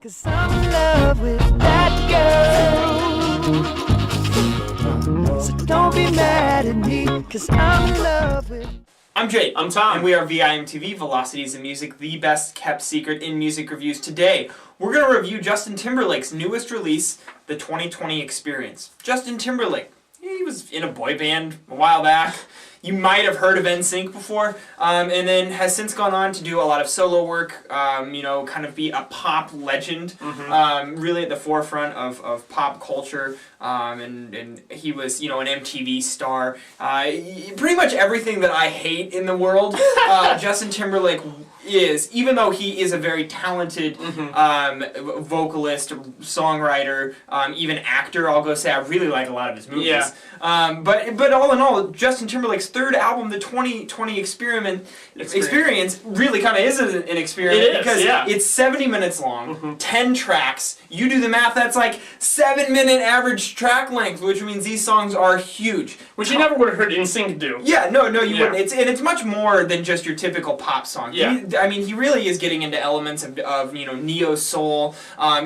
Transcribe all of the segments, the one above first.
'Cause I'm in love with that girl. So don't be mad at me, 'cause I'm in love with... I'm Jake. I'm Tom. And we are VIMTV, Velocities in Music, the best kept secret in music reviews. Today, we're going to review Justin Timberlake's newest release, The 2020 Experience. Justin Timberlake, he was in a boy band a while back. You might have heard of NSYNC before, and then has since gone on to do a lot of solo work, kind of be a pop legend, really at the forefront of pop culture, and he was, an MTV star. Pretty much everything that I hate in the world, Justin Timberlake is, even though he is a very talented vocalist, songwriter, even actor. I'll go say I really like a lot of his movies. Yeah. But all in all, Justin Timberlake's third album, The 2020 Experience, really kind of is an experiment. It is, because yeah. it's 70 minutes long, 10 tracks. You do the math, that's like 7-minute average track length, which means these songs are huge. Which you never would have heard NSYNC do. Yeah, no, you wouldn't. It's much more than just your typical pop song. Yeah. He really is getting into elements of neo soul.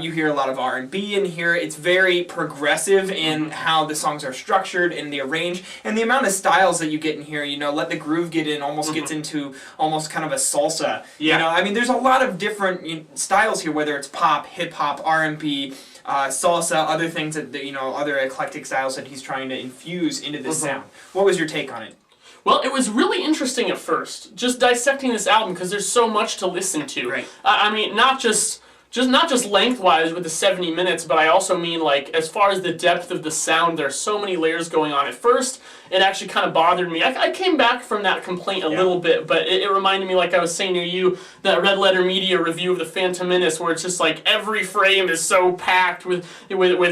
You hear a lot of R&B in here. It's very progressive in how the songs are structured and the arranged, and the amount of styles that you get in here. Let the groove get in. Almost gets into almost kind of a salsa. Yeah. There's a lot of different styles here, whether it's pop, hip hop, R&B. Salsa, other things that other eclectic styles that he's trying to infuse into this sound. What was your take on it? Well, it was really interesting at first, just dissecting this album because there's so much to listen to. Right. Not just lengthwise with the 70 minutes, but I also mean as far as the depth of the sound, there's so many layers going on. At first, it actually kind of bothered me. I came back from that complaint a little bit, but it reminded me, like I was saying to you, that Red Letter Media review of the Phantom Menace, where it's just every frame is so packed with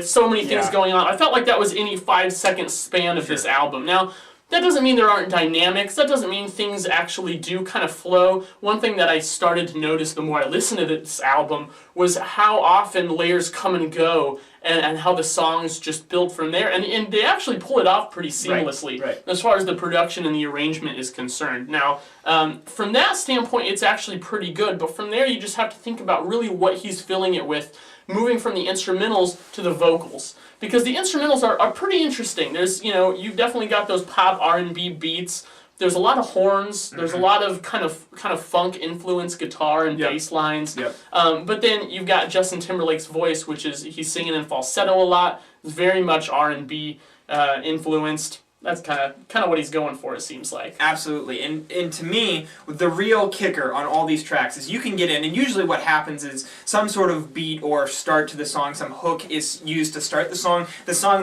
so many things going on. I felt like that was any 5-second span of this album. Now, that doesn't mean there aren't dynamics. That doesn't mean things actually do kind of flow. One thing that I started to notice the more I listened to this album was how often layers come and go and how the songs just build from there. And they actually pull it off pretty seamlessly as far as the production and the arrangement is concerned. Now, from that standpoint, it's actually pretty good. But from there, you just have to think about really what he's filling it with, moving from the instrumentals to the vocals. Because the instrumentals are pretty interesting. There's, you've definitely got those pop R&B beats. There's a lot of horns. There's a lot of kind of funk influenced guitar and bass lines. Yep. But then you've got Justin Timberlake's voice, which is he's singing in falsetto a lot. It's very much R&B influenced. That's kind of what he's going for, it seems like. Absolutely. And to me, the real kicker on all these tracks is you can get in, and usually what happens is some sort of beat or start to the song, some hook is used to start the song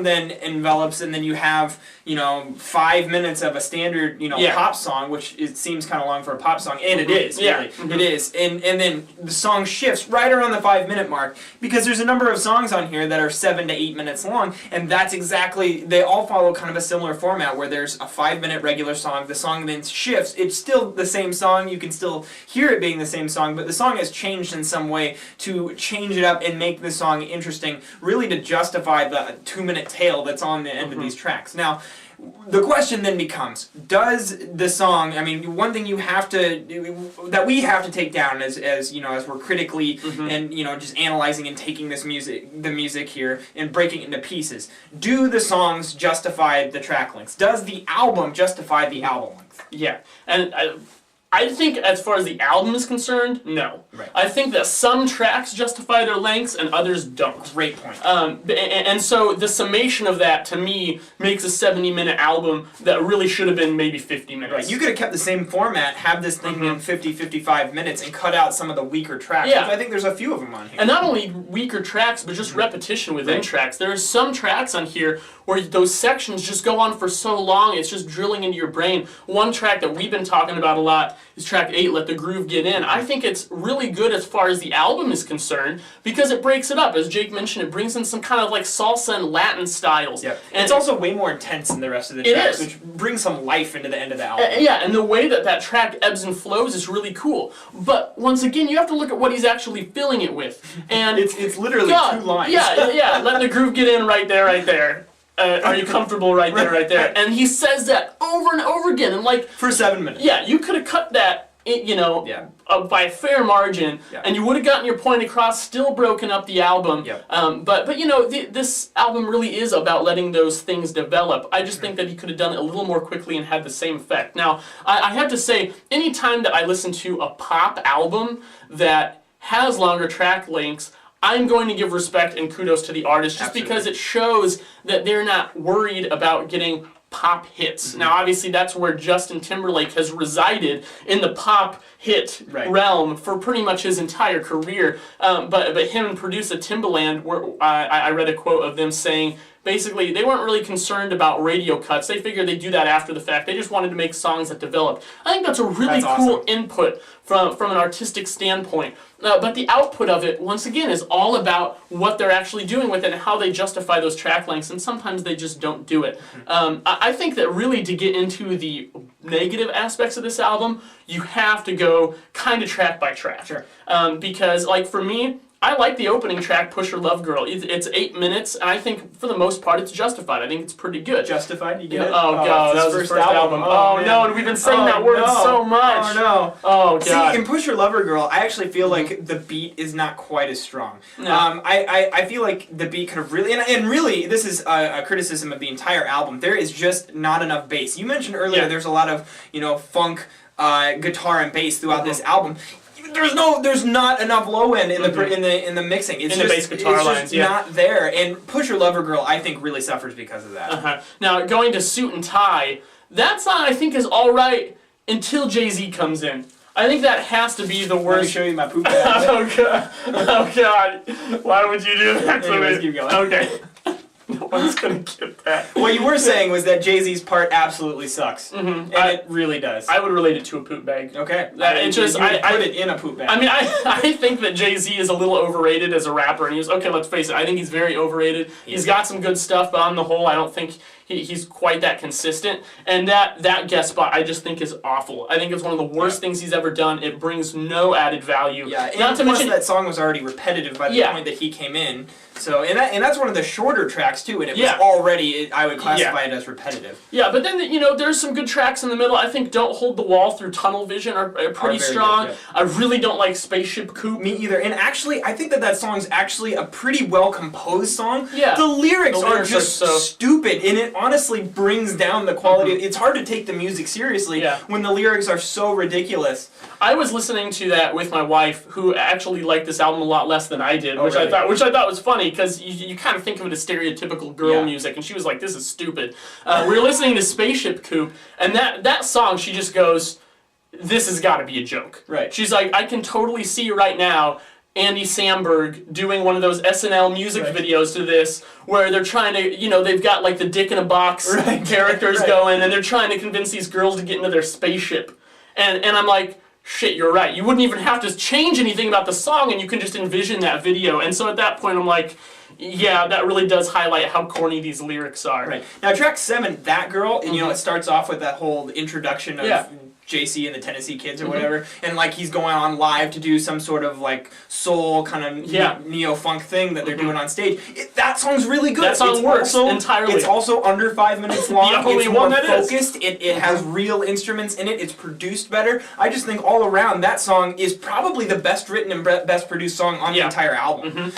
then envelops, and then you have, 5 minutes of a standard, pop song, which it seems kind of long for a pop song, and it is, really. It is. And then the song shifts right around the 5-minute mark, because there's a number of songs on here that are 7 to 8 minutes long, and that's exactly, they all follow kind of a similar format where there's a 5-minute regular song, the song then shifts, it's still the same song, you can still hear it being the same song, but the song has changed in some way to change it up and make the song interesting, really to justify the 2-minute tail that's on the end of these tracks. Now, the question then becomes, does the song, one thing that we have to take down as we're critically and, just analyzing and taking the music here and breaking it into pieces, do the songs justify the track lengths? Does the album justify the album length? Yeah, and I think as far as the album is concerned, no. Right. I think that some tracks justify their lengths and others don't. Great point. And so the summation of that, to me, makes a 70-minute album that really should have been maybe 50 minutes. Right. You could have kept the same format, have this thing in 50-55 minutes, and cut out some of the weaker tracks. Yeah. I think there's a few of them on here. And not only weaker tracks, but just repetition within tracks. There are some tracks on here where those sections just go on for so long, it's just drilling into your brain. One track that we've been talking about a lot is track 8, Let the Groove Get In. I think it's really good as far as the album is concerned because it breaks it up. As Jake mentioned, it brings in some kind of salsa and Latin styles. Yeah. And it's also way more intense than the rest of the tracks, which brings some life into the end of the album. And the way that track ebbs and flows is really cool. But once again, you have to look at what he's actually filling it with. And it's literally 2 lines. Yeah, Let the Groove Get In right there. Are you comfortable right there? And he says that over and over again. And for 7 minutes. Yeah, you could have cut that by a fair margin, and you would have gotten your point across, still broken up the album. But this album really is about letting those things develop. I just think that he could have done it a little more quickly and had the same effect. Now, I have to say, any time that I listen to a pop album that has longer track lengths, I'm going to give respect and kudos to the artist just because it shows that they're not worried about getting pop hits. Now, obviously, that's where Justin Timberlake has resided in the pop hit realm for pretty much his entire career. But him and producer Timbaland, I read a quote of them saying, basically, they weren't really concerned about radio cuts. They figured they'd do that after the fact. They just wanted to make songs that developed. I think that's a really cool input from an artistic standpoint. But the output of it, once again, is all about what they're actually doing with it and how they justify those track lengths, and sometimes they just don't do it. I think that really to get into the negative aspects of this album, you have to go kind of track by track. Because, like, for me, I like the opening track, Push Your Love Girl. It's 8 minutes, and I think, for the most part, it's justified. I think it's pretty good. Justified? You get it? Oh, God, that was his first album. Oh, no, and we've been saying that word so much. Oh, no. Oh, God. See, in Push Your Lover Girl, I actually feel like the beat is not quite as strong. No. I feel like the beat could have really... And really, this is a criticism of the entire album. There is just not enough bass. You mentioned earlier there's a lot of, funk, guitar, and bass throughout this album. There's not enough low end in the mixing. It's in the bass guitar lines, not there. And Push Your Lover Girl, I think, really suffers because of that. Now, going to Suit and Tie, that song I think is all right until Jay-Z comes in. I think that has to be the worst. Let me show you my poop bag. Oh, God. Oh, God. Why would you do that to me? Anyways, keep going. Okay. No one's going to get that. What you were saying was that Jay-Z's part absolutely sucks. And it really does. I would relate it to a poop bag. Okay. It just, I put it in a poop bag. I mean, I think that Jay-Z is a little overrated as a rapper, and let's face it, I think he's very overrated. He's got some good stuff, but on the whole, I don't think he's quite that consistent. And that guest spot, I just think is awful. I think it's one of the worst things he's ever done. It brings no added value. Yeah, and not to mention that song was already repetitive by the point that he came in. So, and that's one of the shorter tracks too, and it was already, I would classify it as repetitive. Yeah, but then, there's some good tracks in the middle. I think Don't Hold the Wall through Tunnel Vision are pretty strong. Good, I really don't like Spaceship Coupe. Me either. And actually, I think that song's actually a pretty well-composed song. Yeah. The lyrics are just stupid, and it honestly brings down the quality. It's hard to take the music seriously when the lyrics are so ridiculous. I was listening to that with my wife, who actually liked this album a lot less than I did, which I thought was funny, because you kind of think of it as stereotypical girl music, and she was like, "This is stupid." We were listening to Spaceship Coupe, and that song, she just goes, "This has got to be a joke." Right. She's like, "I can totally see right now Andy Samberg doing one of those SNL music videos to this, where they're trying to, they've got like the Dick in a Box characters going, and they're trying to convince these girls to get into their spaceship." And I'm like, shit, you're right. You wouldn't even have to change anything about the song, and you can just envision that video. And so at that point, I'm like, yeah, that really does highlight how corny these lyrics are. Right. Now, track 7, That Girl, and it starts off with that whole introduction of JC and the Tennessee Kids or whatever, and like he's going on live to do some sort of like soul kind of neo-funk thing that they're doing on stage. That song's really good. That song works entirely. It's also under 5 minutes long. The only it's one more that focused. It has real instruments in it. It's produced better. I just think all around that song is probably the best written and best produced song on the entire album.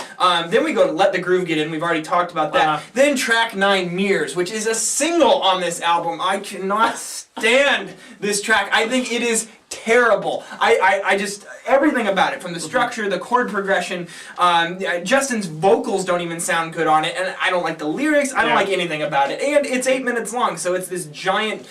Then we go to Let the Groove Get In. We've already talked about that. Then track 9, Mirrors, which is a single on this album. I cannot stand this track. I think it is terrible. I just, everything about it, from the structure, the chord progression, Justin's vocals don't even sound good on it, and I don't like the lyrics, I don't like anything about it, and it's 8 minutes long, so it's this giant,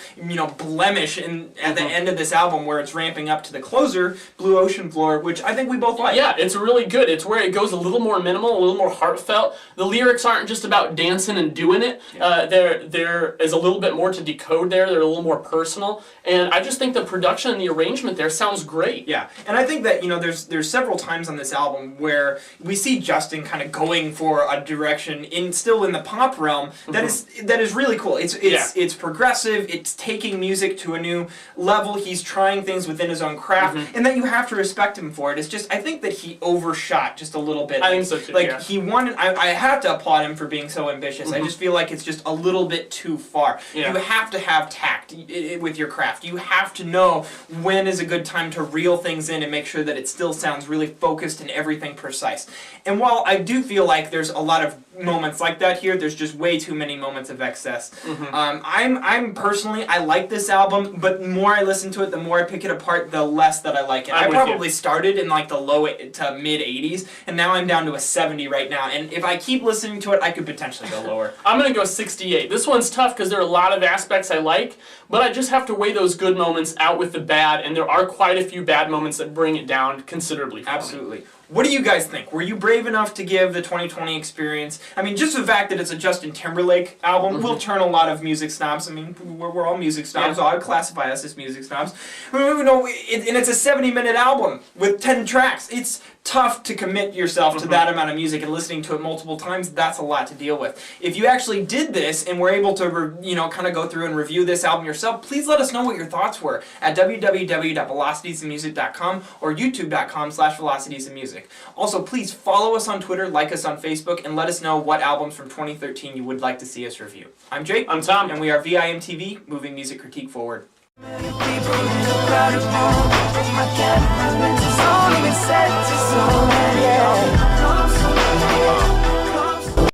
blemish at the end of this album where it's ramping up to the closer, Blue Ocean Floor, which I think we both like. Yeah, it's really good. It's where it goes a little more minimal, a little more heartfelt. The lyrics aren't just about dancing and doing it. There is a little bit more to decode there. They're a little more personal, and I just think the production and the arrangement there sounds great. Yeah, and I think that there's several times on this album where we see Justin kind of going for a direction still in the pop realm that is really cool. It's progressive. It's taking music to a new level. He's trying things within his own craft, and that you have to respect him for it. It's just, I think that he overshot just a little bit. I think so too. He wanted. I have to applaud him for being so ambitious. I just feel like it's just a little bit too far. You have to have tact with your craft. You have to know when is a good time to reel things in and make sure that it still sounds really focused and everything precise. And while I do feel like there's a lot of moments like that here, there's just way too many moments of excess. I'm personally, I like this album, but the more I listen to it, the more I pick it apart, the less that I like it. I probably started in like the low to mid 80s, and now I'm down to a 70 right now. And if I keep listening to it, I could potentially go lower. I'm going to go 68. This one's tough because there are a lot of aspects I like, but I just have to weigh those good moments out with the bad, and there are quite a few bad moments that bring it down considerably for me. Absolutely. What do you guys think? Were you brave enough to give the 2020 experience? I mean, just the fact that it's a Justin Timberlake album will turn a lot of music snobs. I mean, we're all music snobs, so I would classify us as music snobs. You know, and it's a 70-minute album with 10 tracks. It's tough to commit yourself to that amount of music, and listening to it multiple times, that's a lot to deal with. If you actually did this and were able to, kind of go through and review this album yourself, please let us know what your thoughts were at www.velocitiesandmusic.com or youtube.com/velocitiesandmusic. Also, please follow us on Twitter, like us on Facebook, and let us know what albums from 2013 you would like to see us review. I'm Jake. I'm Tom. And we are VIMTV, moving music critique forward. Many people in a crowded room. My camera lens is only set to zoom.